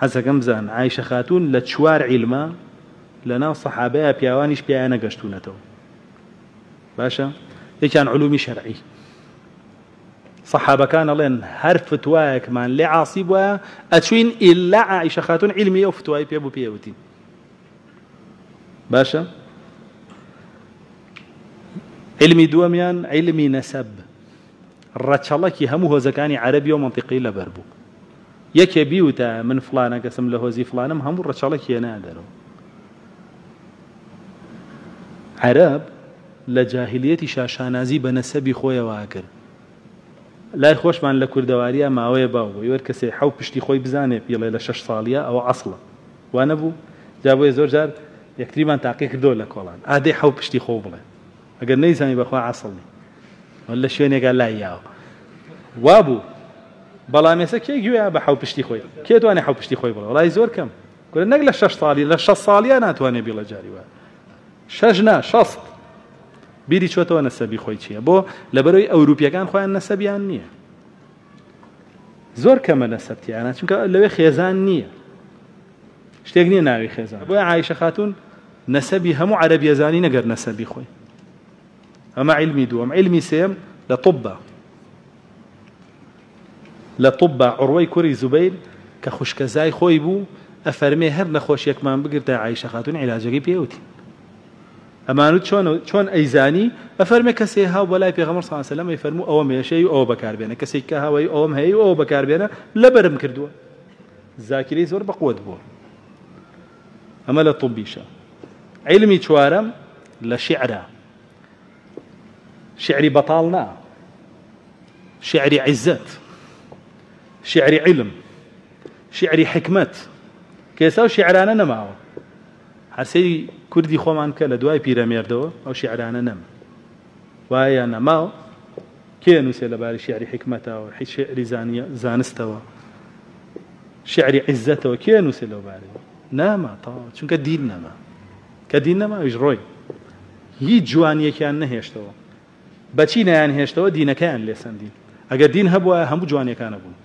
حەزەکەم بزان عایشە خاتون لە چوار عیلمە لەناو سەحابەیە پیاوانیش پیایە نەگەشتوونەتەوە باشە یەکیان علومی شەرعی سەحابەکان ئەڵێن هەر فتوایەکمان لێ عاسی بووە ئەچوین ئیلا عایشە خاتون عیلمی ئەو فتوای پێ بوو پێوتین باشە علمی دووەمیان علمی نەسەب ڕەچەڵەکی هەموو هۆزەکانی عەرەبی و مەنتیقی لەبەر بوو یەکێ بیوتە من فلانە کەسم لە هۆزی فلانم هەموو ڕەچەڵەکی هێنا دەرەوە عەرەب لە جاهیلیەتی شاشانازی بە نەسەبی خۆیەوە کرد لای خۆشمان لە کوردەواریە ماوەیە باو وەر کەسێ حەو پشتی خۆی بزانێ پێڵێ لە 6 ساڵیە ئەوە عەسڵە وا نەبوو جا بۆیە زۆر جار یەکتریمان تاقی کردەوە لە کۆڵان ئادەی حەو پشتی خۆ بڵێ ئەگەر نەیزانی بەخوا عەسڵنی لە شوێنێکە لای یاوە وابوو بەڵام ئێستا کێ گوێیە بە حەو پشتی خۆی کێ توانێ حەو پشتی خۆی بڵێ وەڵای زۆر کەم گورە نەک لە 6 ساڵی لە 6 ساڵیە ناتوانێ بیڵە جاری وایە 6 نا 60 بیری چۆتەوە نەسەبی خۆی چییە بۆ لەبەرەوەی ئەوروپیەکان خۆیان نەسەبیان نییە زۆر کەمە نەسەبتیانە چونکە لەوێ خێزان نییە شتێک نییە ناوی خێزان بۆیە عایشە خاتون نەسەبی هەموو عەرەبیەزانی نەگەر نەسەبی خۆی ئەمە علمی دووەم علمی سێم لە طوبە عوڕوەی کوڕی زوبەیر کە خوشکەزای خۆی بوو ئەفەرمێ هەر نەخۆشیەکمان بگرتە عایشە خاتون عیلاجەکەی پێوتی ئەمانوت چۆن ئەیزانی ئەفەرمێ کەسێ هاو بەلای پێغەمبەر صلی الله علیه و سلم ئەیفەرموو ئەوە مێشەی و ئەوە بەکاربێنە کەسێک کە هاوای ئەوەم هەیە و ئەوە بەکاربێنە لەبەرم کردووە زاکرەی زۆر بەقووت بووە ئەمە لە طوبیشە علمی چوارەم لە شیعرە شعری بەتاڵ نا شعری عیزەت شعری علم شعری حکمت کە ئێستا و شیعرانە نەماوە هەرسەی کوردی خۆمان کە لە دوای پیرەمێردەوە ئەو شیعرانە نەم وایە نەماوە کێ نووسێ لەبارەی شیعری حکمەتەوە شیعری زانستەوە شیعری عیزەتەوە کێ نووسێ لەو بارەوە ناما تەواو چونکە دین نەما کە دین نەما ئەویش ڕۆی هیچ جوانیەکیان نەهێشتەوە بەچی نەیان هێشتەوە دینەکەیان لێسەندین ئەگەر دین هەبووە هەموو جوانیەکانە بوون